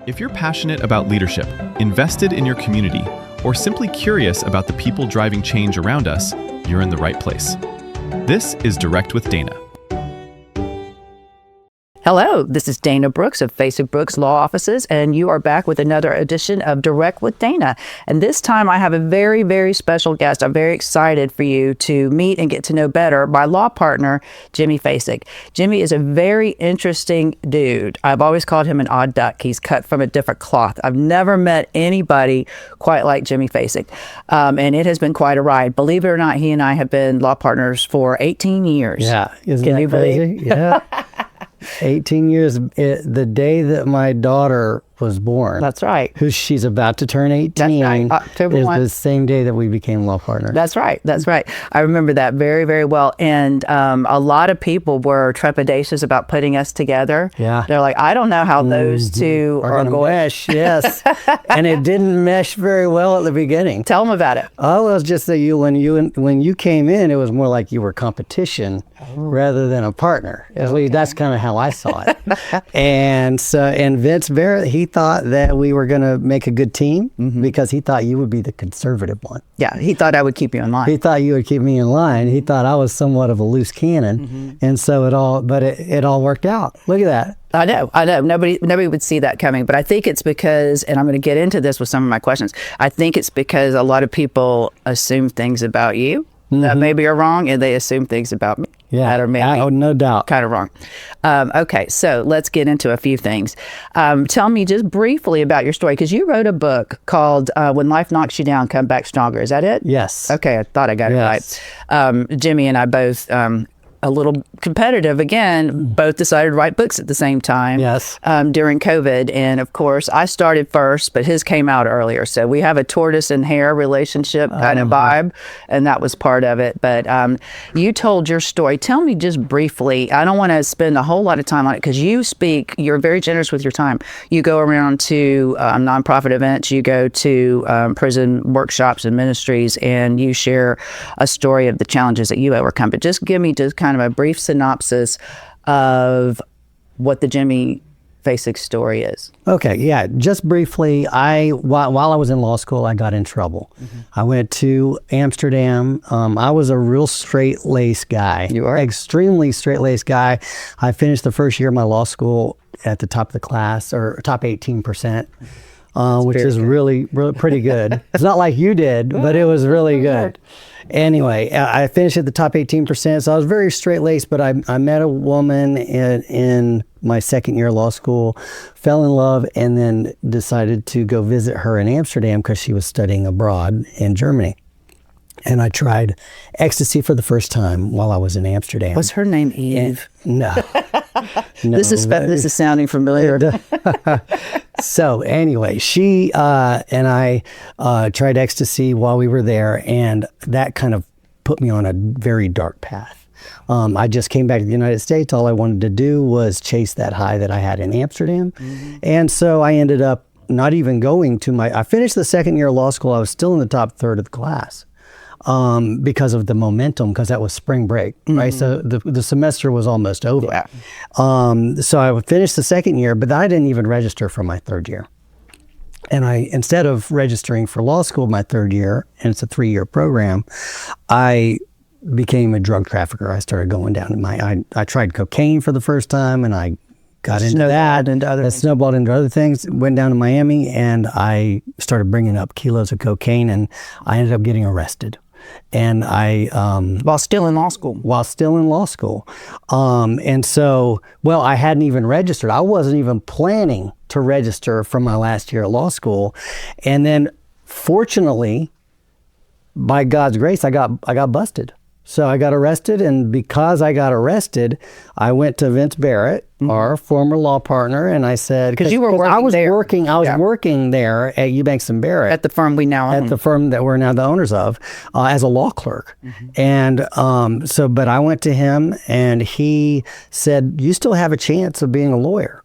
If you're passionate about leadership, invested in your community, or simply curious about the people driving change around us, you're in the right place. This is Direct with Dana. Hello, this is Dana Brooks of Fasig Brooks Law Offices, and you are back with another edition of Direct with Dana. And this time I have a very, very special guest. I'm very excited for you to meet and get to know better my law partner, Jimmy Fasig. Jimmy is a very interesting dude. I've always called him an odd duck. He's cut from a different cloth. I've never met anybody quite like Jimmy Fasig. And it has been quite a ride. Believe it or not, he and I have been law partners for 18 years. Yeah. Isn't Can that you crazy? believe? Yeah. 18 years, the day that my daughter was born. That's right. Who she's about to turn 18. That's right. October is 1. the same day that we became law partners. That's right. That's right. I remember that very, very well. And a lot of people were trepidatious about putting us together. Yeah. They're like, I don't know how those two are gonna going. mesh. Yes. And it didn't mesh very well at the beginning. Tell them about it. Oh, it was just that when you came in, it was more like you were competition rather than a partner. At least that's kind of how I saw it. And Vince Barrett, he thought that we were going to make a good team because he thought you would be the conservative one. Yeah, he thought I would keep you in line. He thought you would keep me in line. He thought I was somewhat of a loose cannon. And so it all worked out. Look at that. I know. Nobody would see that coming, but I think it's because, and I'm going to get into this with some of my questions, I think it's because a lot of people assume things about you that maybe are wrong, and they assume things about me that are maybe no doubt kind of wrong. Okay, so let's get into a few things. Tell me just briefly about your story, because you wrote a book called When Life Knocks You Down, Come Back Stronger. Is that it? Yes. Okay, I thought I got it right. Jimmy and I both, a little competitive again, both decided to write books at the same time. Yes. During COVID. And of course, I started first, but his came out earlier. So we have a tortoise and hare relationship kind of vibe, and that was part of it. But you told your story. Tell me just briefly. I don't want to spend a whole lot of time on it because you're very generous with your time. You go around to nonprofit events, you go to prison workshops and ministries, and you share a story of the challenges that you overcome. But just give me just kind of a brief synopsis of what the Jimmy Fasig story is. Okay, yeah. Just briefly, while I was in law school, I got in trouble. I went to Amsterdam. I was a real straight-laced guy. You are? Extremely straight-laced guy. I finished the first year of my law school at the top of the class, or top 18%. Which is really pretty good. It's not like you did, but it was really good. Anyway, I finished at the top 18%, so I was very straight-laced, but I met a woman in my second year of law school, fell in love, and then decided to go visit her in Amsterdam because she was studying abroad in Germany. And I tried ecstasy for the first time while I was in Amsterdam. Was her name Eve? No. This is sounding familiar. So anyway, she and I tried ecstasy while we were there, and that kind of put me on a very dark path. I just came back to the United States. All I wanted to do was chase that high that I had in Amsterdam. And so I ended up not even going to I finished the second year of law school. I was still in the top third of the class. Because of the momentum, because that was spring break, right? So the semester was almost over. Yeah. So I finished the second year, but I didn't even register for my third year. And instead of registering for law school my third year, and it's a 3-year program, I became a drug trafficker. I started going down to I tried cocaine for the first time, and I got into that, and snowballed into other things. Went down to Miami, and I started bringing up kilos of cocaine, and I ended up getting arrested. And while still in law school. And so, I hadn't even registered. I wasn't even planning to register from my last year of law school. And then fortunately, by God's grace, I got busted. So I got arrested, and because I got arrested, I went to Vince Barrett, our former law partner, and I said, because you were working I was working there at Eubanks and Barrett, at the firm we now own, at the firm that we're now the owners of, as a law clerk. And but I went to him, and he said, "You still have a chance of being a lawyer."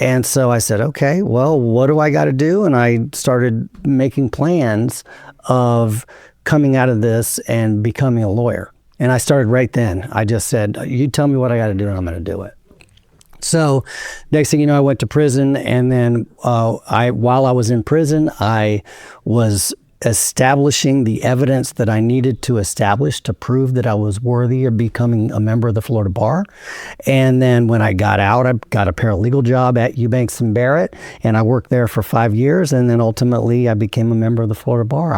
And so I said, "Okay, well, what do I got to do?" And I started making plans of coming out of this and becoming a lawyer. And I started right then. I just said, "You tell me what I got to do, and I'm going to do it." So next thing you know, I went to prison, and then while I was in prison, I was establishing the evidence that I needed to establish to prove that I was worthy of becoming a member of the Florida Bar. And then when I got out, I got a paralegal job at Eubanks and Barrett, and I worked there for 5 years. And then ultimately I became a member of the Florida Bar.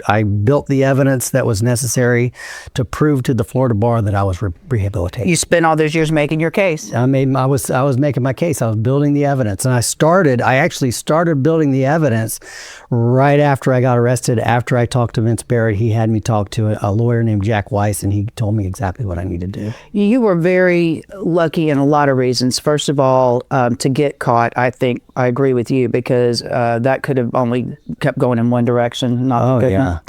I built the evidence that was necessary to prove to the Florida Bar that I was rehabilitated. You spent all those years making your case. I was making my case. I was building the evidence, and I actually started building the evidence right after I got arrested. After I talked to Vince Barrett, he had me talk to a lawyer named Jack Weiss, and he told me exactly what I needed to do. You were very lucky in a lot of reasons. First of all, to get caught, I think I agree with you, because that could have only kept going in one direction. Not good enough.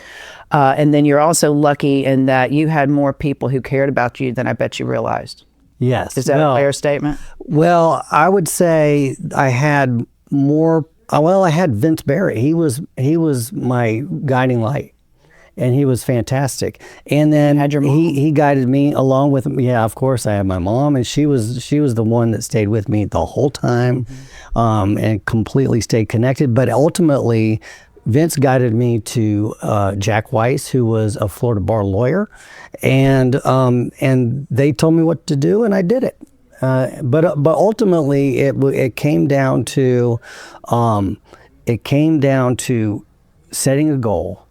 And then you're also lucky in that you had more people who cared about you than I bet you realized. Yes. Is that a fair statement? Well, I would say I had more. Well, I had Vince Barrett. He was my guiding light, and he was fantastic. And then had your mom? He guided me along with him. Yeah, of course, I had my mom, and she was the one that stayed with me the whole time, and completely stayed connected. But ultimately, Vince guided me to Jack Weiss, who was a Florida Bar lawyer, and they told me what to do, and I did it. But ultimately, it came down to setting a goal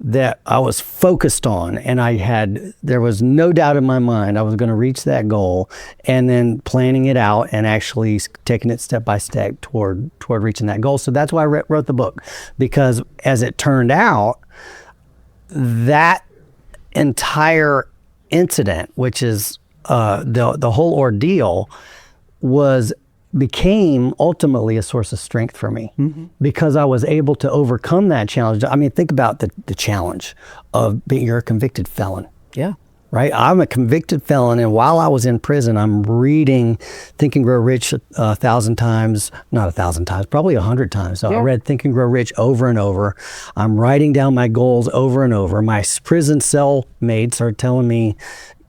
that I was focused on, and there was no doubt in my mind I was going to reach that goal, and then planning it out and actually taking it step by step toward reaching that goal. So that's why I wrote the book, because as it turned out, that entire incident, which is the whole ordeal, became ultimately a source of strength for me, because I was able to overcome that challenge. I mean, think about the challenge of you're a convicted felon. Yeah. Right? I'm a convicted felon, and while I was in prison, I'm reading Think and Grow Rich 1,000 times, not 1,000 times, probably 100 times. So I read Think and Grow Rich over and over. I'm writing down my goals over and over. My prison cell mates are telling me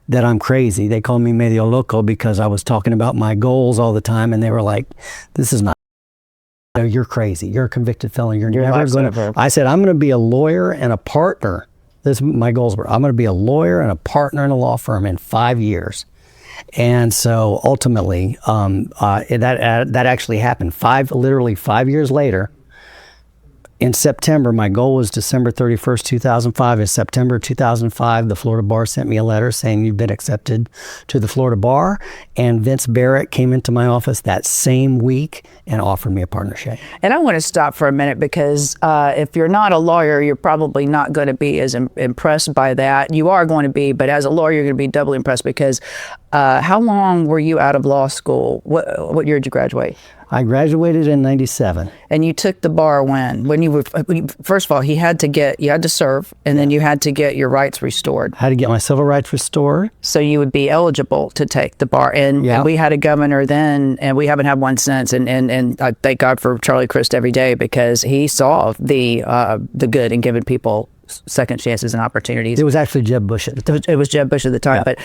that I'm crazy. They called me medio loco because I was talking about my goals all the time, and they were like, "This is not. You're crazy. You're a convicted felon. You're never going to." I said, "I'm going to be a lawyer and a partner." My goals were, I'm going to be a lawyer and a partner in a law firm in 5 years. And so ultimately, that actually happened. Literally 5 years later. In September, my goal was December 31st, 2005. In September 2005, the Florida Bar sent me a letter saying you've been accepted to the Florida Bar. And Vince Barrett came into my office that same week and offered me a partnership. And I want to stop for a minute, because if you're not a lawyer, you're probably not going to be as impressed by that. You are going to be, but as a lawyer, you're going to be doubly impressed, because how long were you out of law school? What year did you graduate? I graduated in 97. And you took the bar when you were, first of all, you had to serve, and then you had to get your rights restored. I had to get my civil rights restored. So you would be eligible to take the bar. And we had a governor then, and we haven't had one since. And I thank God for Charlie Crist every day, because he saw the good in giving people second chances and opportunities. It was actually Jeb Bush. It was Jeb Bush at the time, but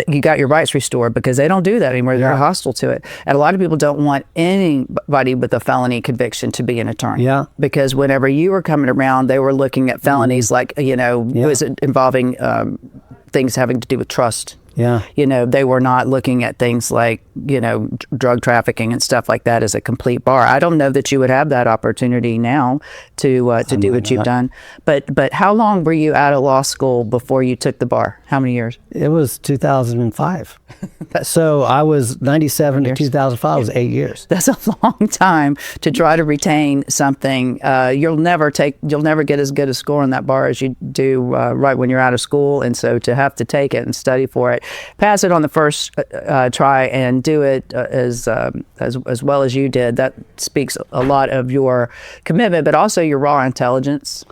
you got your rights restored, because they don't do that anymore. They're hostile to it. And a lot of people don't want anybody with a felony conviction to be an attorney. Yeah. Because whenever you were coming around, they were looking at felonies like, was it involving things having to do with trust. Yeah. They were not looking at things like, drug trafficking and stuff like that as a complete bar. I don't know that you would have that opportunity now to do what you've done. But how long were you out of law school before you took the bar? How many years? It was 2005. So I was 97 to 2005. It was 8 years. That's a long time to try to retain something. You'll never get as good a score on that bar as you do right when you're out of school. And so to have to take it and study for it, pass it on the first try, and do it as well as you did, that speaks a lot of your commitment, but also your raw intelligence.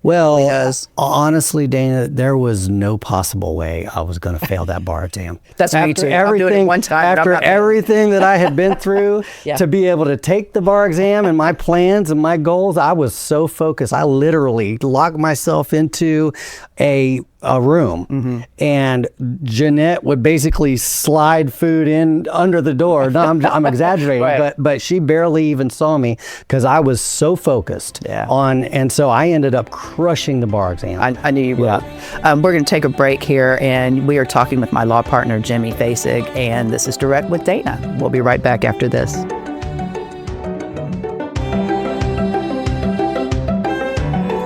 Well, honestly, Dana, there was no possible way I was going to fail that bar exam. That's me too. I'm doing it one time. After everything that I had been through, to be able to take the bar exam and my plans and my goals, I was so focused. I literally locked myself into a a room, and Jeanette would basically slide food in under the door. No, I'm exaggerating, Right. but she barely even saw me because I was so focused on, and so I ended up crushing the bar exam. I knew you would. We're going to take a break here, and we are talking with my law partner, Jimmy Fasig, and this is Direct with Dana. We'll be right back after this.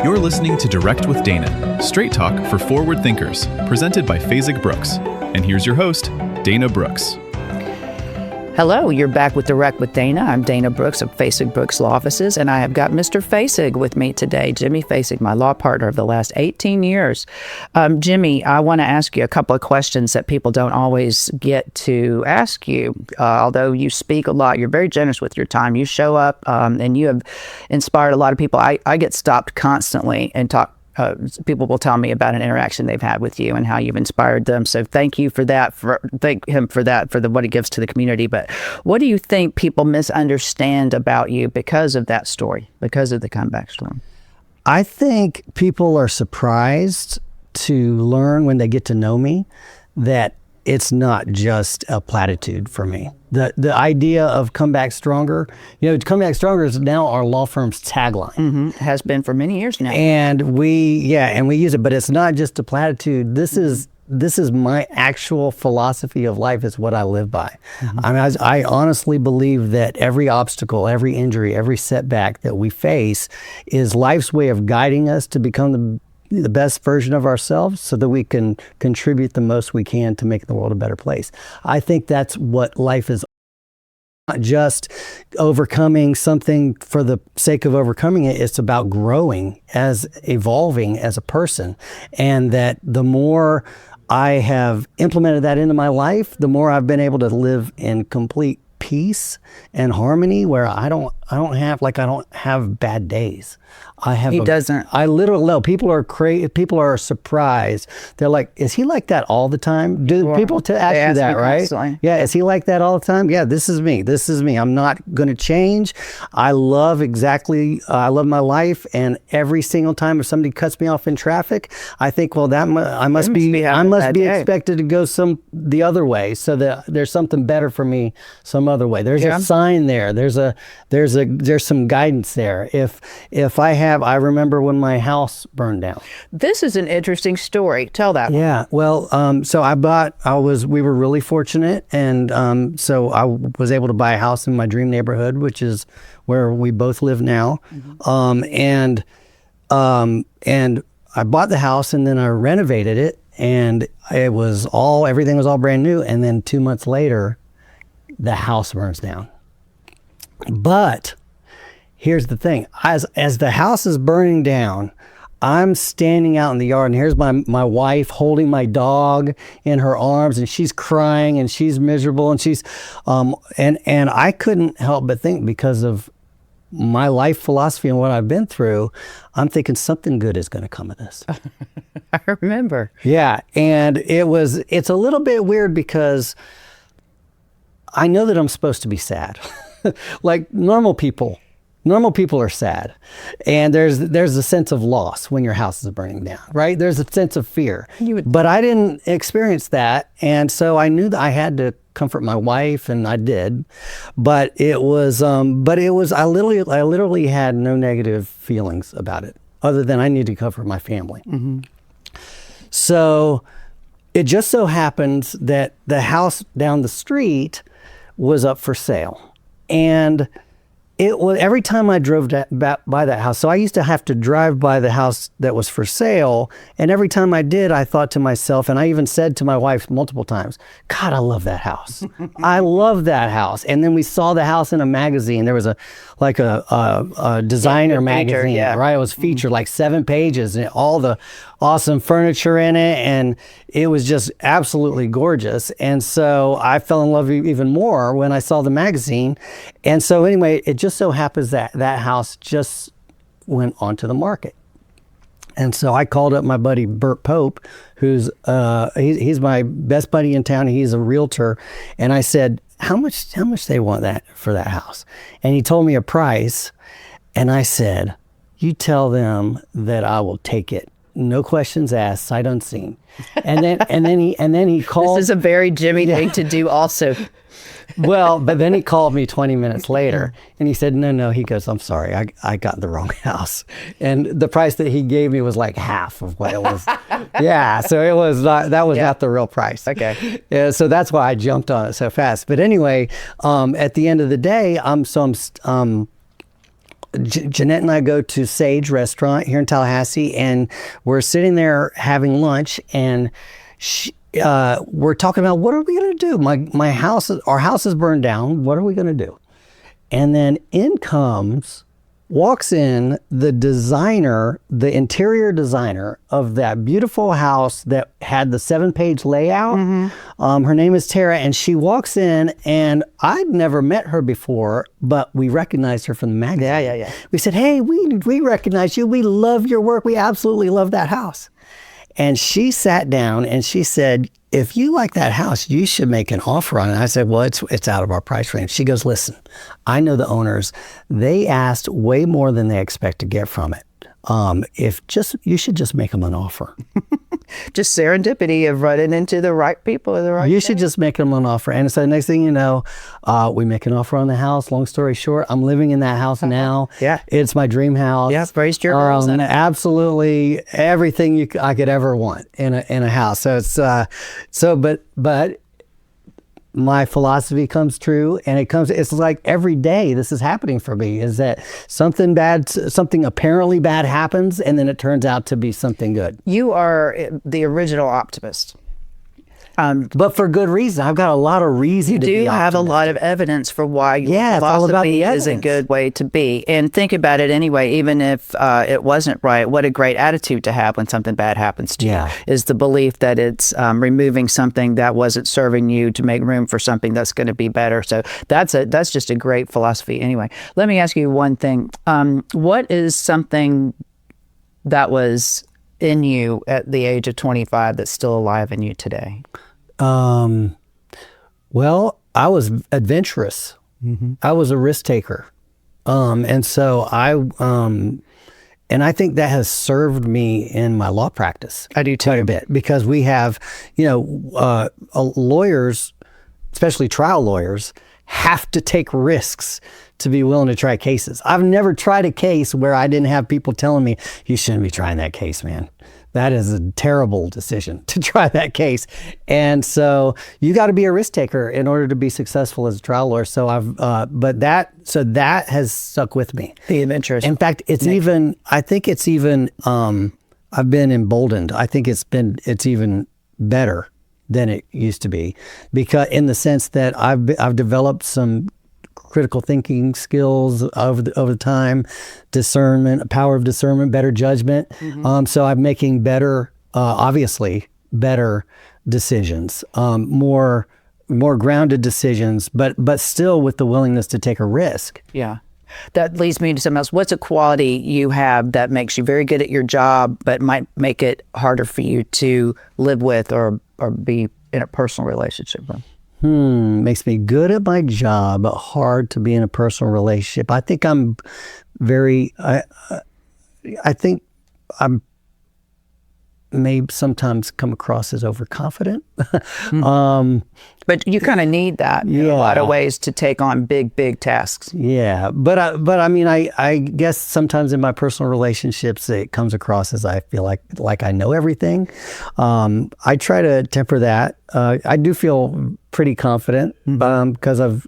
You're listening to Direct with Dana, straight talk for forward thinkers, presented by Fasig Brooks. And here's your host, Dana Brooks. Hello, you're back with Direct with Dana. I'm Dana Brooks of Fasig Brooks Law Offices, and I have got Mr. Fasig with me today, Jimmy Fasig, my law partner of the last 18 years. Jimmy, I want to ask you a couple of questions that people don't always get to ask you. Although you speak a lot, you're very generous with your time. You show up, and you have inspired a lot of people. I get stopped constantly and talk. People will tell me about an interaction they've had with you and how you've inspired them. So thank you for that. Thank him for that, for what he gives to the community. But what do you think people misunderstand about you because of that story, because of the comeback story? I think people are surprised to learn when they get to know me that it's not just a platitude for me. The idea of come back stronger, come back stronger is now our law firm's tagline. Has been for many years now. And we use it, but it's not just a platitude. This is my actual philosophy of life. Is what I live by. I mean, I honestly believe that every obstacle, every injury, every setback that we face is life's way of guiding us to become the best version of ourselves so that we can contribute the most we can to make the world a better place. I think that's what life is. Not just overcoming something for the sake of overcoming it. It's about growing, evolving as a person. And that the more I have implemented that into my life, the more I've been able to live in complete peace and harmony, where I don't have bad days. He doesn't. I literally know people are surprised. They're like, "Is he like that all the time?" Do people ask you that, right? Constantly. Yeah, is he like that all the time? Yeah, this is me. This is me. I'm not going to change. I love my life, and every single time if somebody cuts me off in traffic, I think, well, I must be expected to go the other way, so that there's something better for me some other way. There's a sign there. There's some guidance there. If I remember when my house burned down. This is an interesting story. Tell that one. Yeah. Well, so we were really fortunate. And so I was able to buy a house in my dream neighborhood, which is where we both live now. And I bought the house and then I renovated it, and everything was all brand new. And then 2 months later, the house burns down. But here's the thing, as the house is burning down, I'm standing out in the yard, and here's my wife holding my dog in her arms, and she's crying and she's miserable, and she's and I couldn't help but think, because of my life philosophy and what I've been through, I'm thinking something good is going to come of this. I remember. Yeah, and it's a little bit weird because I know that I'm supposed to be sad. Like normal people are sad, and there's a sense of loss when your house is burning down, right? There's a sense of fear, but I didn't experience that, and so I knew that I had to comfort my wife, and I did. But I literally had no negative feelings about it, other than I need to comfort my family. So it just so happens that the house down the street was up for sale, and it was every time I drove by that house. So I used to have to drive by the house that was for sale. And every time I did, I thought to myself, and I even said to my wife multiple times, God, I love that house. I love that house. And then we saw the house in a magazine. There was a designer magazine, right? It was featured like 7 pages and all the awesome furniture in it. And it was just absolutely gorgeous. And so I fell in love even more when I saw the magazine. And so anyway, it just so happens that that house just went onto the market. And so I called up my buddy Bert Pope, who's he's my best buddy in town. He's a realtor. And I said, how much they want that for that house? And he told me a price. And I said, you tell them that I will take it no questions asked, sight unseen. And then he called. This is a very Jimmy thing to do also. Well, but then he called me 20 minutes later and he said, no, he goes, I'm sorry, I got the wrong house. And the price that he gave me was like half of what it was. Yeah, so it was not, that was not the real price. Okay. Yeah, so that's why I jumped on it so fast. But anyway, at the end of the day, Jeanette and I go to Sage Restaurant here in Tallahassee, and we're sitting there having lunch, and we're talking about, what are we going to do? Our house is burned down. What are we going to do? And then walks in the designer, the interior designer of that beautiful house that had the 7-page layout. Her name is Tara, and she walks in, and I'd never met her before, but we recognized her from the magazine. Yeah. We said, hey, we recognize you. We love your work. We absolutely love that house. And she sat down and she said, if you like that house, you should make an offer on it. I said, well, it's out of our price range. She goes, listen, I know the owners. They asked way more than they expect to get from it. You should just make them an offer. Just serendipity of running into the right people at the right You should just make them an offer. And so the next thing you know, we make an offer on the house. Long story short, I'm living in that house now. Yeah. It's my dream house. Yeah, raised your girls in it. Absolutely everything I could ever want in a house. So it's but my philosophy comes true, and it's like every day this is happening for me, is that something apparently bad happens, and then it turns out to be something good. You are the original optimist. But for good reason. I've got a lot of reason to be You do have a optimistic. lot of evidence for why it's all about the philosophy is a evidence. good way to be. And think about it anyway, even if it wasn't right, what a great attitude to have when something bad happens to you, is the belief that it's removing something that wasn't serving you to make room for something that's going to be better. So that's just a great philosophy anyway. Let me ask you one thing. What is something that was in you at the age of 25 that's still alive in you today? Well, I was adventurous. I was a risk taker. And so and I think that has served me in my law practice. I do too. Quite a bit, because we have, lawyers, especially trial lawyers, have to take risks to be willing to try cases. I've never tried a case where I didn't have people telling me, you shouldn't be trying that case, man. That is a terrible decision to try that case. And so you got to be a risk taker in order to be successful as a trial lawyer. So that has stuck with me. The adventurous. In fact, I've been emboldened. I think it's even better than it used to be, because in the sense that I've developed some critical thinking skills over the time, discernment, power of discernment, better judgment. So I'm making obviously better decisions, more grounded decisions, but still with the willingness to take a risk. Yeah. That leads me to something else. What's a quality you have that makes you very good at your job, but might make it harder for you to live with or be in a personal relationship with? Makes me good at my job, but hard to be in a personal relationship. I think I'm may sometimes come across as overconfident. But you kind of need that in a lot of ways to take on big tasks. Yeah, but I mean, I guess sometimes in my personal relationships, it comes across as I feel like I know everything. I try to temper that. I do feel pretty confident because I've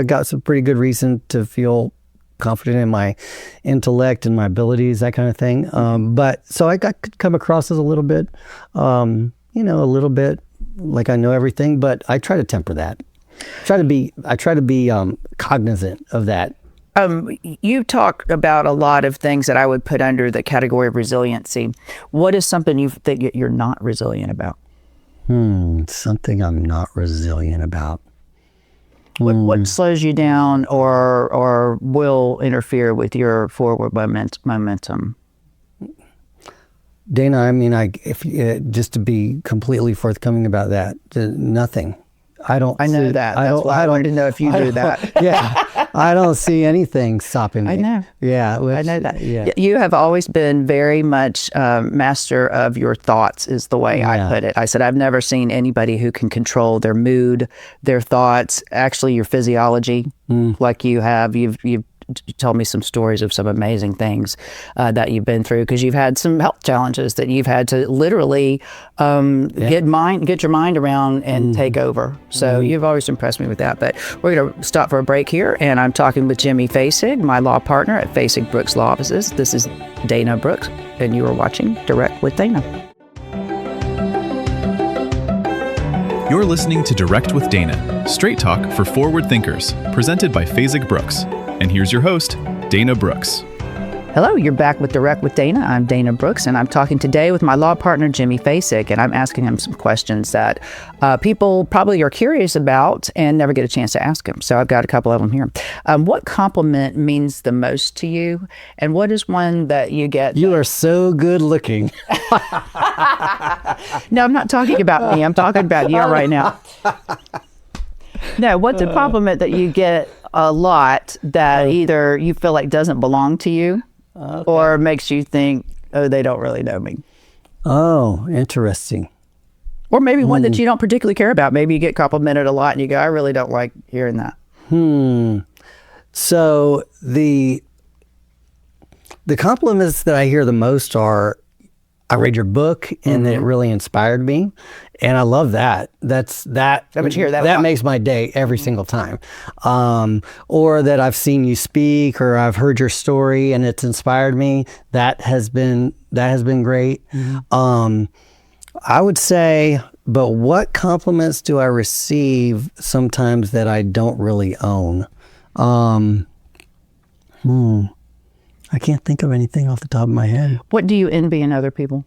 got some pretty good reason to feel confident in my intellect and my abilities, that kind of thing. But so I could come across as a little bit, a little bit like I know everything, but I try to temper that. I try to be cognizant of that. You talk about a lot of things that I would put under the category of resiliency. What is something you think you're not resilient about? Something I'm not resilient about. What slows you down or will interfere with your forward momentum? Dana, I mean, just to be completely forthcoming about that, nothing. I know that. That's why I wanted to know if you do that. Yeah. I don't see anything stopping me. I know. Yeah. I know that. Yeah. You have always been very much master of your thoughts, is the way I put it. I said, I've never seen anybody who can control their mood, their thoughts, actually your physiology, like you have. You've told me some stories of some amazing things that you've been through, because you've had some health challenges that you've had to literally get your mind around and take over. So you've always impressed me with that. But we're going to stop for a break here, and I'm talking with Jimmy Fasig, my law partner at Fasig Brooks Law Offices. This is Dana Brooks, and you are watching Direct with Dana. You're listening to Direct with Dana, straight talk for forward thinkers, presented by Fasig Brooks. And here's your host, Dana Brooks. Hello, you're back with Direct with Dana. I'm Dana Brooks, and I'm talking today with my law partner, Jimmy Fasig, and I'm asking him some questions that people probably are curious about and never get a chance to ask him. So I've got a couple of them here. What compliment means the most to you, and what is one that you get? You are so good looking. No, I'm not talking about me. I'm talking about you right now. No, what's a compliment that you get a lot that either you feel like doesn't belong to you or makes you think, oh, they don't really know me? Oh, interesting. Or maybe one that you don't particularly care about. Maybe you get complimented a lot and you go, I really don't like hearing that. So the compliments that I hear the most are, I read your book and it really inspired me. And I love that. That makes my day every single time. Or that I've seen you speak, or I've heard your story and it's inspired me. That has been great. I would say, but what compliments do I receive sometimes that I don't really own? I can't think of anything off the top of my head. What do you envy in other people?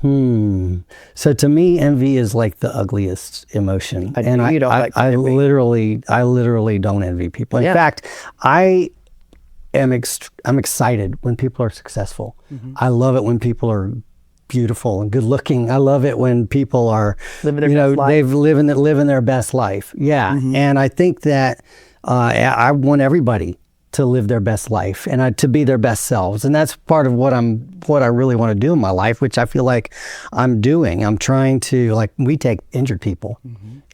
So to me, envy is like the ugliest emotion. I literally don't envy people. In fact, I'm excited when people are successful. I love it when people are beautiful and good looking. I love it when people are, they've living their best life. Yeah. And I think that I want everybody to live their best life and to be their best selves. And that's part of what I really want to do in my life, which I feel like I'm doing. I'm trying to, like, we take injured people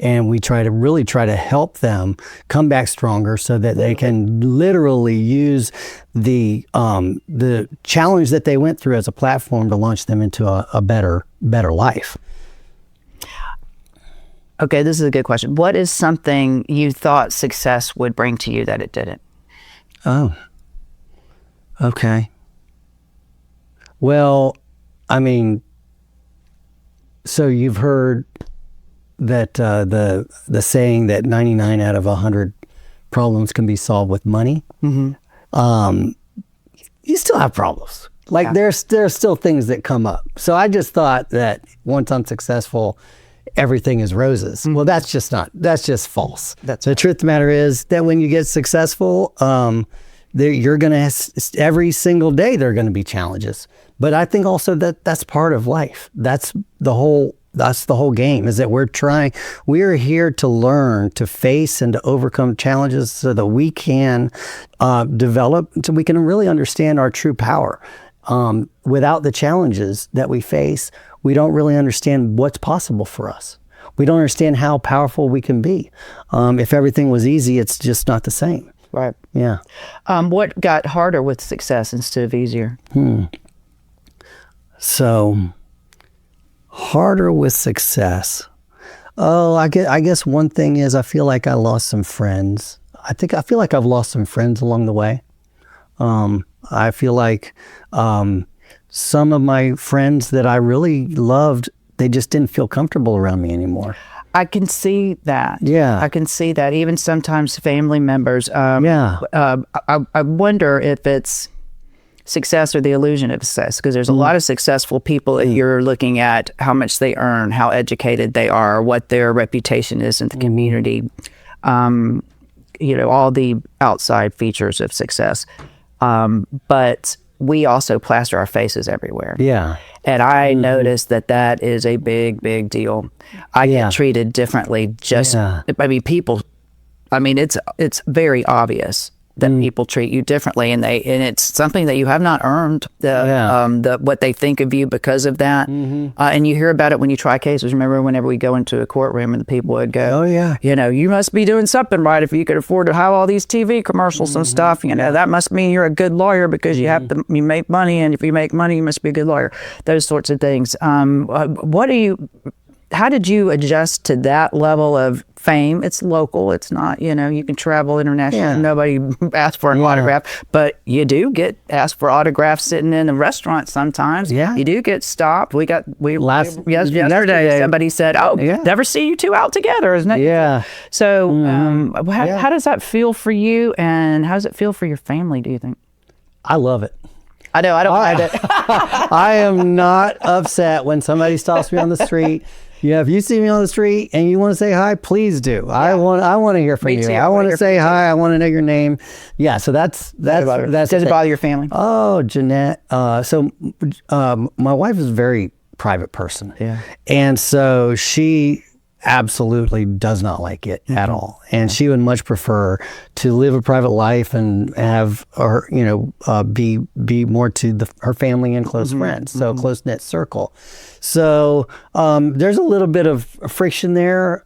and we try to help them come back stronger so that they can literally use the challenge that they went through as a platform to launch them into a better life. Okay, this is a good question. What is something you thought success would bring to you that it didn't? Oh, okay. Well, I mean, so you've heard that the saying that 99 out of 100 problems can be solved with money. You still have problems. Like there's still things that come up. So I just thought that once I'm successful, everything is roses. Well, that's just false. The truth of the matter is that when you get successful, you're going to, every single day there are going to be challenges. But I think also that that's part of life. That's the whole game, is that we're here to learn, to face and to overcome challenges so that we can develop, so we can really understand our true power. Without the challenges that we face, we don't really understand what's possible for us. We don't understand how powerful we can be. If everything was easy, it's just not the same. Right. Yeah. What got harder with success instead of easier? So, harder with success. Oh, I guess one thing is I feel like I lost some friends. I feel like I've lost some friends along the way. I feel like some of my friends that I really loved, they just didn't feel comfortable around me anymore. I can see that. Yeah. I can see that. Even sometimes family members. I wonder if it's success or the illusion of success, because there's a lot of successful people that you're looking at how much they earn, how educated they are, what their reputation is in the community, all the outside features of success. But we also plaster our faces everywhere. Yeah. And I noticed that is a big, big deal. I get treated differently. I I mean, it's very obvious that people treat you differently, and it's something that you have not earned the what they think of you because of that. And you hear about it when you try cases. Remember, whenever we go into a courtroom and the people would go, "Oh yeah, you know, you must be doing something right if you could afford to have all these TV commercials and stuff. You know, that must mean you're a good lawyer because you have to, you make money, and if you make money, you must be a good lawyer." Those sorts of things. How did you adjust to that level of fame? It's local. It's not, you know, you can travel internationally. Yeah. Nobody asks for an autograph, but you do get asked for autographs sitting in a restaurant sometimes. Yeah. You do get stopped. Yesterday somebody said, "Oh, never see you two out together," isn't it? Yeah. So how does that feel for you, and how does it feel for your family, do you think? I love it. I know, I don't mind it. I am not upset when somebody stops me on the street. Yeah, if you see me on the street and you want to say hi, please do. Yeah. I want to hear from you. I want to say hi. I want to know your name. Yeah, so that's Does it bother your family? Oh, Jeanette. My wife is a very private person. Yeah. And so she absolutely does not like it at all, and she would much prefer to live a private life and have her, be more to her family and close friends, so close knit circle. So there's a little bit of friction there,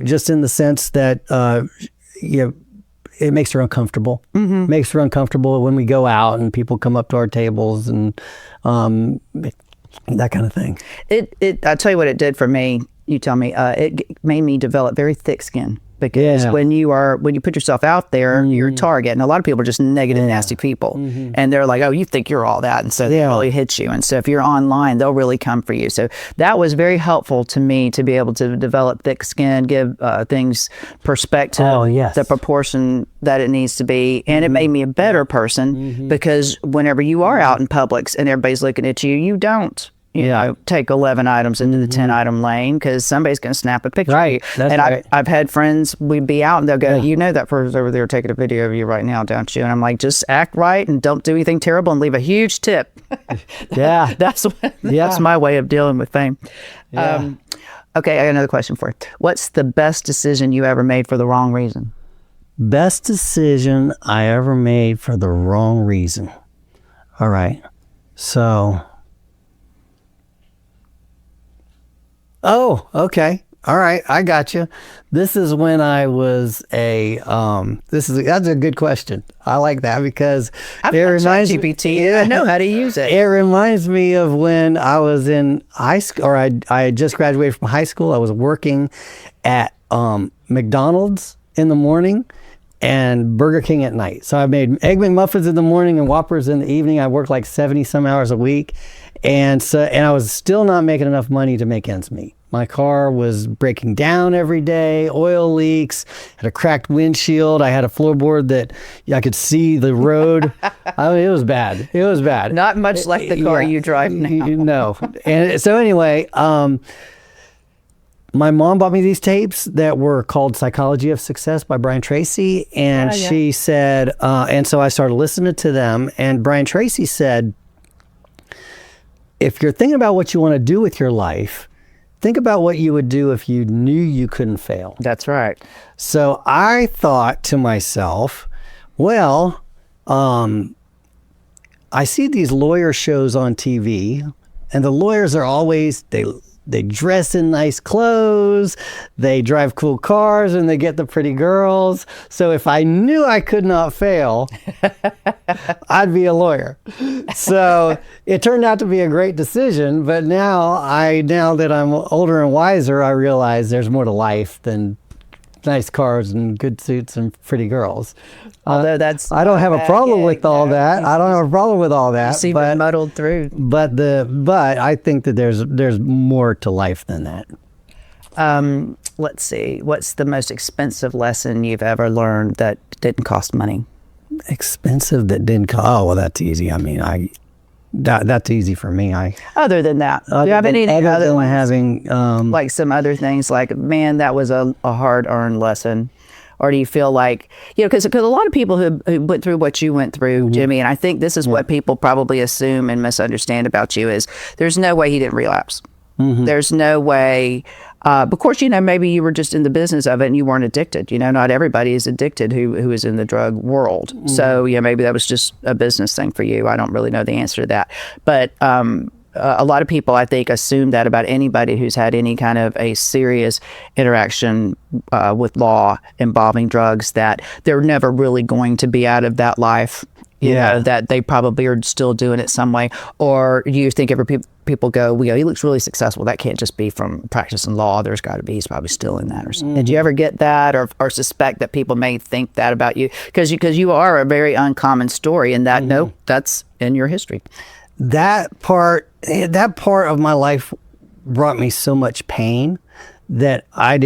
just in the sense that it makes her uncomfortable. Makes her uncomfortable when we go out and people come up to our tables and that kind of thing. I'll tell you what it did for me. You tell me. It made me develop very thick skin, because when you put yourself out there, you're a target, and a lot of people are just negative, nasty people, and they're like, "Oh, you think you're all that," and so they really hit you. And so if you're online, they'll really come for you. So that was very helpful to me, to be able to develop thick skin, give things perspective, the proportion that it needs to be, and it made me a better person, because whenever you are out in Publix and everybody's looking at you, you don't. You know, take 11 items into the 10-item lane, because somebody's going to snap a picture. Right. That's right. I've had friends, we'd be out and they'll go, "You know that person's over there taking a video of you right now, don't you?" And I'm like, "Just act right and don't do anything terrible and leave a huge tip." Yeah. That's my way of dealing with fame. Yeah. Okay, I got another question for you. What's the best decision you ever made for the wrong reason? Best decision I ever made for the wrong reason. All right. So... Oh, okay. All right. I got you. This is when I was that's a good question. I like that, because it reminds GPT. I know how to use it. It reminds me of when I was in high school, or I had just graduated from high school. I was working at McDonald's in the morning and Burger King at night. So I made Egg McMuffins in the morning and Whoppers in the evening. I worked like 70 some hours a week. And I was still not making enough money to make ends meet. My car was breaking down every day, oil leaks, had a cracked windshield. I had a floorboard that I could see the road. I mean, it was bad. It was bad. Not much like the car you drive now. No. And so anyway, my mom bought me these tapes that were called Psychology of Success by Brian Tracy. And she said, and so I started listening to them. And Brian Tracy said, if you're thinking about what you want to do with your life, think about what you would do if you knew you couldn't fail. That's right. So I thought to myself, well, I see these lawyer shows on TV, and the lawyers are always, they dress in nice clothes, they drive cool cars, and they get the pretty girls. So if I knew I could not fail, I'd be a lawyer. So it turned out to be a great decision, but now that I'm older and wiser, I realize there's more to life than nice cars and good suits and pretty girls. Although I don't have a problem with all that. I don't have a problem with all that. You seem muddled through. But I think that there's more to life than that. Let's see. What's the most expensive lesson you've ever learned that didn't cost money? Expensive that didn't cost? Oh, well, that's easy. I mean, that's easy for me. Other than that, do you have any other ones? Having like some other things, like, man, that was a hard-earned lesson? Or do you feel like, because a lot of people who went through what you went through, Jimmy, and I think this is what people probably assume and misunderstand about you, is there's no way he didn't relapse. There's no way of course, maybe you were just in the business of it and you weren't addicted. Not everybody is addicted who is in the drug world. So, maybe that was just a business thing for you. I don't really know the answer to that. But a lot of people, I think, assume that about anybody who's had any kind of a serious interaction with law involving drugs, that they're never really going to be out of that life. That they probably are still doing it some way. Or you think people go, he looks really successful. That can't just be from practicing law. There's got to be, he's probably still in that or something. Did you ever get that or suspect that people may think that about you? Because you are a very uncommon story, and that, no, that's in your history. That part of my life brought me so much pain that I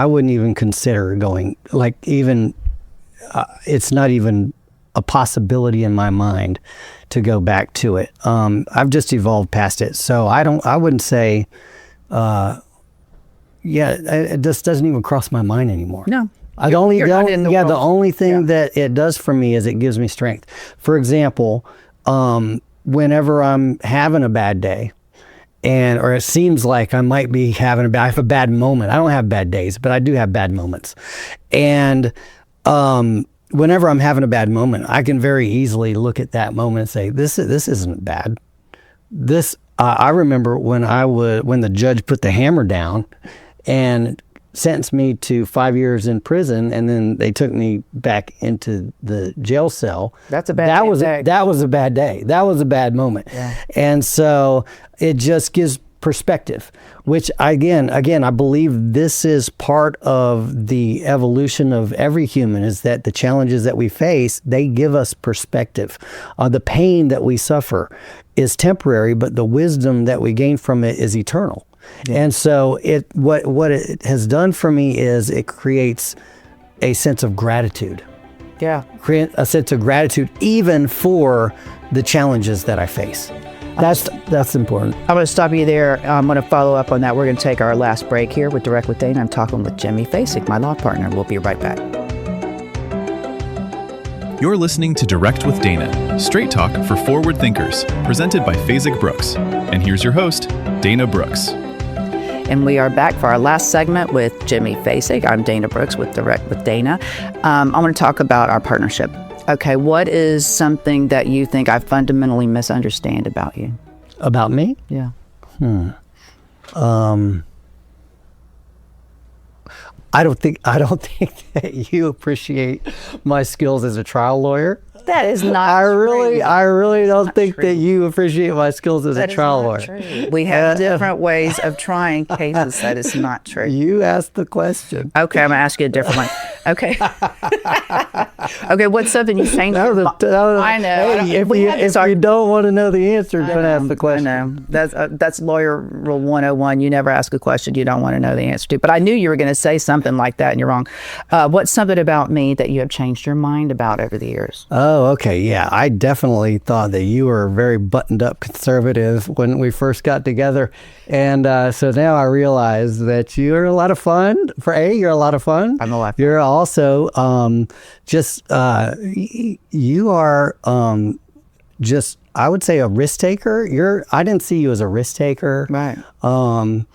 wouldn't even consider going, like, even, it's not even a possibility in my mind to go back to it. I've just evolved past it. So I wouldn't say, it just doesn't even cross my mind anymore. No. The only thing that it does for me is it gives me strength. For example, whenever I'm having a bad day, or it seems like I might be I have a bad moment. I don't have bad days, but I do have bad moments. And, whenever I'm having a bad moment, I can very easily look at that moment and say, this isn't bad. I remember when the judge put the hammer down and sentenced me to 5 years in prison, and then they took me back into the jail cell. That's a bad day. That was a bad day. That was a bad moment. Yeah. And so it just gives perspective, which again, I believe this is part of the evolution of every human, is that the challenges that we face, they give us perspective. The pain that we suffer is temporary, but the wisdom that we gain from it is eternal. Yeah. And so what it has done for me is it creates a sense of gratitude. Yeah. Create a sense of gratitude even for the challenges that I face. That's important. I'm going to stop you there. I'm going to follow up on that. We're going to take our last break here with Direct with Dana. I'm talking with Jimmy Fasig, my law partner. We'll be right back. You're listening to Direct with Dana, straight talk for forward thinkers, presented by Fasig Brooks. And here's your host, Dana Brooks. And we are back for our last segment with Jimmy Fasig. I'm Dana Brooks with Direct with Dana. I want to talk about our partnership. Okay, what is something that you think I fundamentally misunderstand about you? About me? Yeah. I don't think that you appreciate my skills as a trial lawyer. That is not true. I really don't think true. that you appreciate my skills as a trial lawyer. True. We have different ways of trying cases. That is not true. You asked the question. Okay, I'm going to ask you a different one. Okay. Okay, what's something you changed? I know. Hey, if you don't want to know the answer, don't ask the question. I know. That's lawyer rule 101. You never ask a question you don't want to know the answer to. But I knew you were going to say something like that, and you're wrong. What's something about me that you have changed your mind about over the years? Oh, okay. Yeah, I definitely thought that you were very buttoned up conservative when we first got together. And so now I realize that you're a lot of fun. You're a lot of fun. I'm a lot of fun. You're also you are just, I would say, a risk taker. I didn't see you as a risk taker. Right. I'm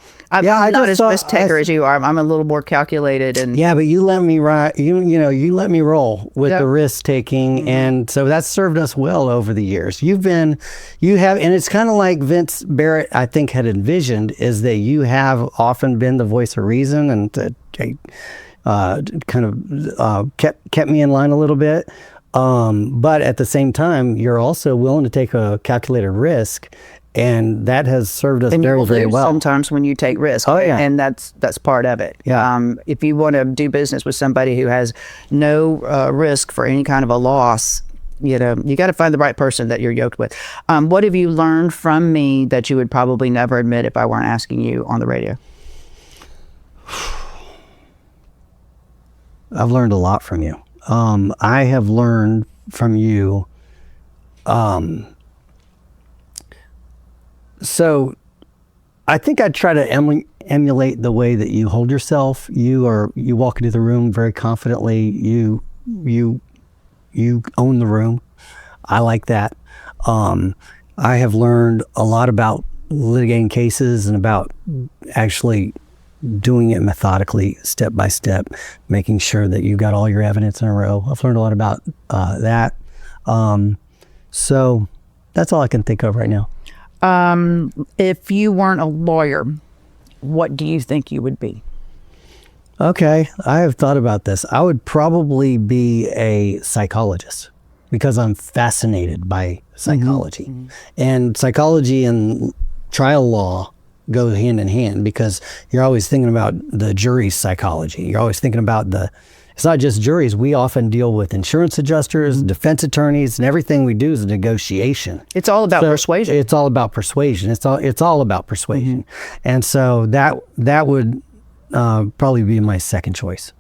not as risk taker as you are. I'm a little more calculated and. Yeah, but you let me you let me roll with the risk taking, mm-hmm. and so that's served us well over the years. And it's kind of like Vince Barrett, I think, had envisioned, is that you have often been the voice of reason and kind of kept me in line a little bit. But at the same time, you're also willing to take a calculated risk, and that has served us very, very well. Sometimes when you take risks, and that's part of it. Yeah. If you want to do business with somebody who has no risk for any kind of a loss, you got to find the right person that you're yoked with. What have you learned from me that you would probably never admit if I weren't asking you on the radio? I've learned a lot from you. I have learned from you. So I think I try to emulate the way that you hold yourself. You walk into the room very confidently. You own the room. I like that. I have learned a lot about litigating cases and about actually doing it methodically, step by step, making sure that you've got all your evidence in a row. I've learned a lot about that. So that's all I can think of right now. If you weren't a lawyer, what do you think you would be? Okay, I have thought about this. I would probably be a psychologist because I'm fascinated by psychology. And psychology and trial law go hand in hand because you're always thinking about the jury's psychology. You're always thinking about it's not just juries. We often deal with insurance adjusters, defense attorneys, and everything we do is a negotiation. It's all about persuasion. It's all about persuasion. It's all about persuasion. And so that would probably be my second choice.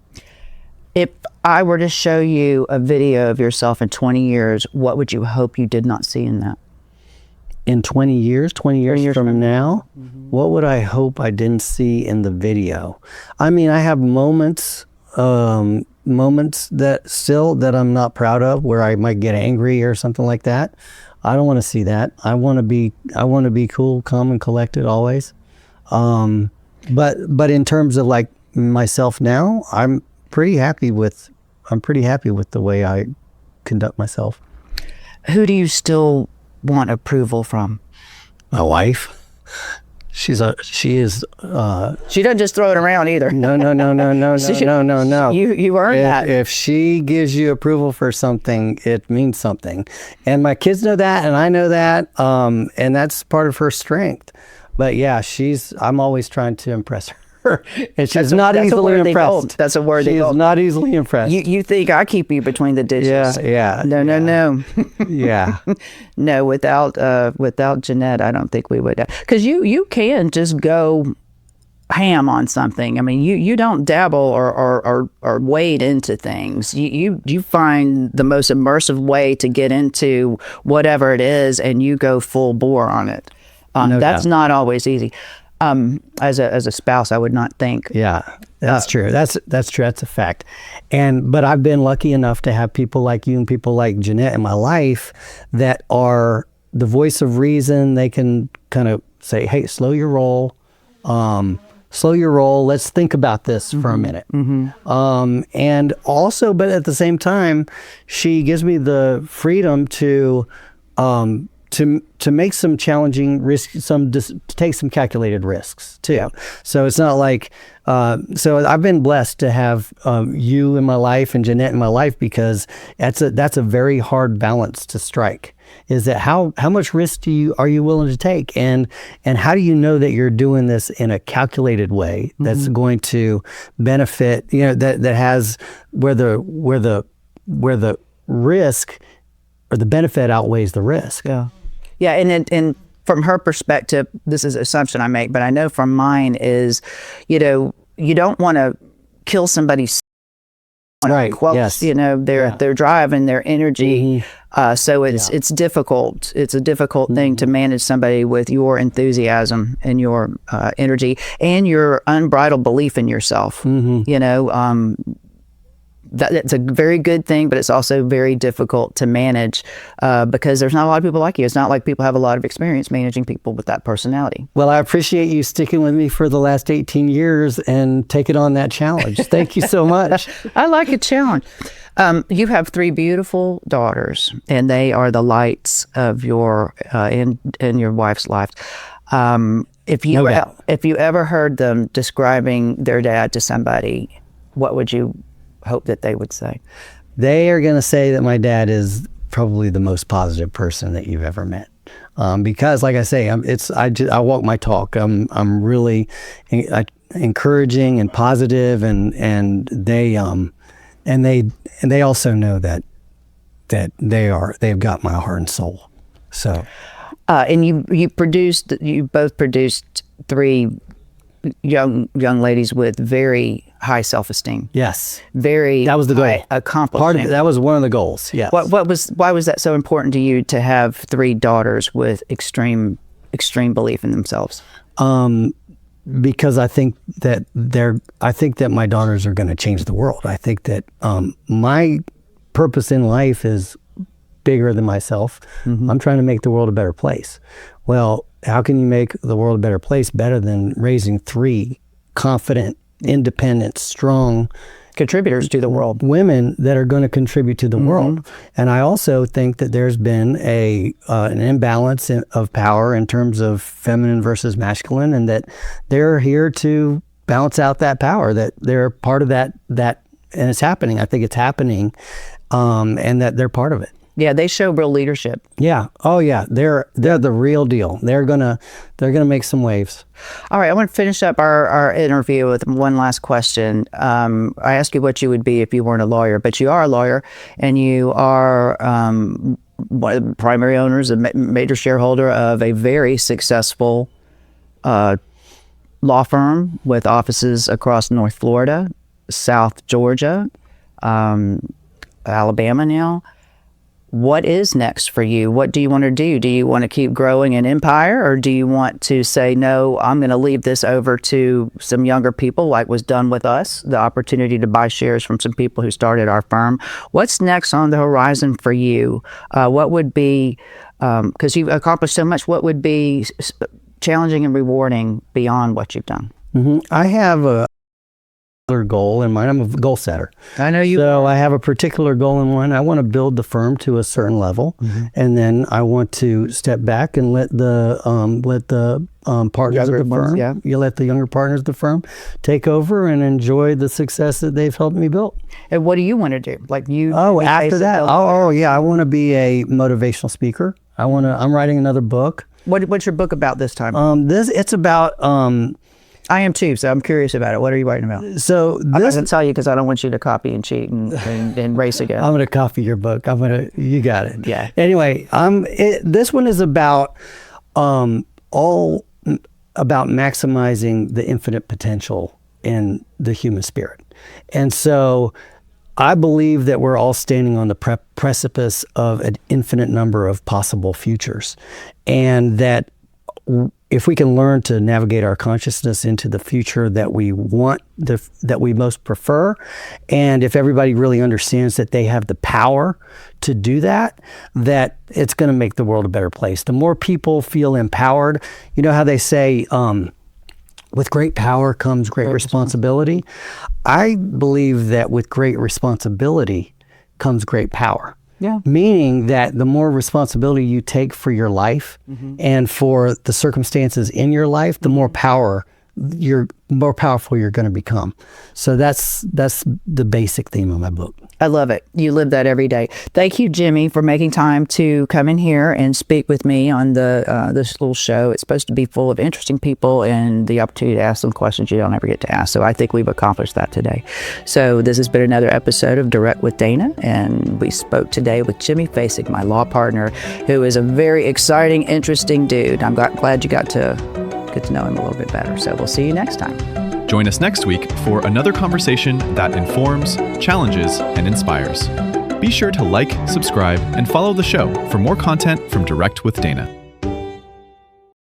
If I were to show you a video of yourself in 20 years, what would you hope you did not see in that? In 20 years from now, what would I hope I didn't see in the video? I mean, I have moments that I'm not proud of, where I might get angry or something like that. I don't want to see that. I want to be cool, calm, and collected always. But in terms of like myself now, I'm pretty happy with the way I conduct myself. Who do you still want approval from? My wife. She is. She doesn't just throw it around either. No. You earned that. If she gives you approval for something, it means something. And my kids know that, and I know that, and that's part of her strength. But yeah, I'm always trying to impress her. And she's not easily impressed. That's a word they She is not easily impressed. You think I keep you between the dishes? Yeah. No. Yeah. No, without Jeanette, I don't think we would. Because you can just go ham on something. I mean, you don't dabble or wade into things. You find the most immersive way to get into whatever it is, and you go full bore on it. That's not always easy. As a spouse, I would not think. Yeah, that's true. That's true. That's a fact. But I've been lucky enough to have people like you and people like Jeanette in my life that are the voice of reason. They can kind of say, "Hey, slow your roll. Let's think about this for a minute." And also, but at the same time, she gives me the freedom to make some challenging risks, to take some calculated risks too. Yeah. So it's not like, so I've been blessed to have you in my life and Jeanette in my life, because that's a very hard balance to strike. Is that how much risk are you willing to take, and how do you know that you're doing this in a calculated way that's going to benefit, that has where the risk or the benefit outweighs the risk. Yeah, and from her perspective, this is an assumption I make, but I know from mine is, you don't want to kill somebody's right. Yes. Their drive and their energy. So it's difficult. It's a difficult thing to manage somebody with your enthusiasm and your energy and your unbridled belief in yourself. That's a very good thing, but it's also very difficult to manage because there's not a lot of people like you. It's not like people have a lot of experience managing people with that personality. Well, I appreciate you sticking with me for the last 18 years and taking on that challenge. Thank you so much. I like a challenge. You have 3 beautiful daughters, and they are the lights of your in your wife's life. If you ever heard them describing their dad to somebody, what would you hope that they would say? They are going to say that my dad is probably the most positive person that you've ever met, because, like I say, I walk my talk. I'm really encouraging and positive, and they also know that they've got my heart and soul. So, and you both produced 3 young ladies with very high self-esteem. Yes. That was the goal. Accomplishment. That was one of the goals. Yes. Why was that so important to you to have 3 daughters with extreme belief in themselves? Because I think that my daughters are going to change the world. I think that my purpose in life is bigger than myself. I'm trying to make the world a better place. Well, how can you make the world a better place better than raising 3 confident, independent, strong Contributors to the world. women that are going to contribute to the world. And I also think that there's been an imbalance of power in terms of feminine versus masculine, and that they're here to balance out that power, that they're part of that, and it's happening. I think it's happening, and that they're part of it. Yeah, they show real leadership. Yeah. Oh, yeah. They're the real deal. They're gonna make some waves. All right, I want to finish up our interview with one last question. I asked you what you would be if you weren't a lawyer, but you are a lawyer, and you are one of the primary owners, a major shareholder of a very successful law firm with offices across North Florida, South Georgia, Alabama now. What is next for you? What do you want to do? Do you want to keep growing an empire, or do you want to say, no, I'm going to leave this over to some younger people, like was done with us, the opportunity to buy shares from some people who started our firm? What's next on the horizon for you? What would be, because you've accomplished so much, what would be challenging and rewarding beyond what you've done? I have a goal in mind. I'm a goal setter. I know you. So I have a particular goal in mind. I want to build the firm to a certain level, and then I want to step back and let the partners of the firm, you let the younger partners of the firm take over and enjoy the success that they've helped me build. And what do you want to do? Like you? Oh, after that, yeah, I want to be a motivational speaker. I'm writing another book. What's your book about this time? It's about. I am too, so I'm curious about it. What are you writing about? So I'm not going to tell you because I don't want you to copy and cheat and race again. I'm going to copy your book. You got it. Yeah. Anyway, this one is about all about maximizing the infinite potential in the human spirit. And so I believe that we're all standing on the precipice of an infinite number of possible futures, and that if we can learn to navigate our consciousness into the future that we want, that we most prefer, and if everybody really understands that they have the power to do that, that it's going to make the world a better place. The more people feel empowered, you know how they say, with great power comes great responsibility. I believe that with great responsibility comes great power. Yeah. Meaning that the more responsibility you take for your life and for the circumstances in your life, the more powerful you're going to become. So that's the basic theme of my book. I love it. You live that every day. Thank you, Jimmy, for making time to come in here and speak with me on this little show. It's supposed to be full of interesting people and the opportunity to ask them questions you don't ever get to ask. So I think we've accomplished that today. So this has been another episode of Direct with Dana, and we spoke today with Jimmy Fasig, my law partner, who is a very exciting, interesting dude. I'm glad you got to get to know him a little bit better. So we'll see you next time. Join us next week for another conversation that informs, challenges, and inspires. Be sure to like, subscribe, and follow the show for more content from Direct with Dana.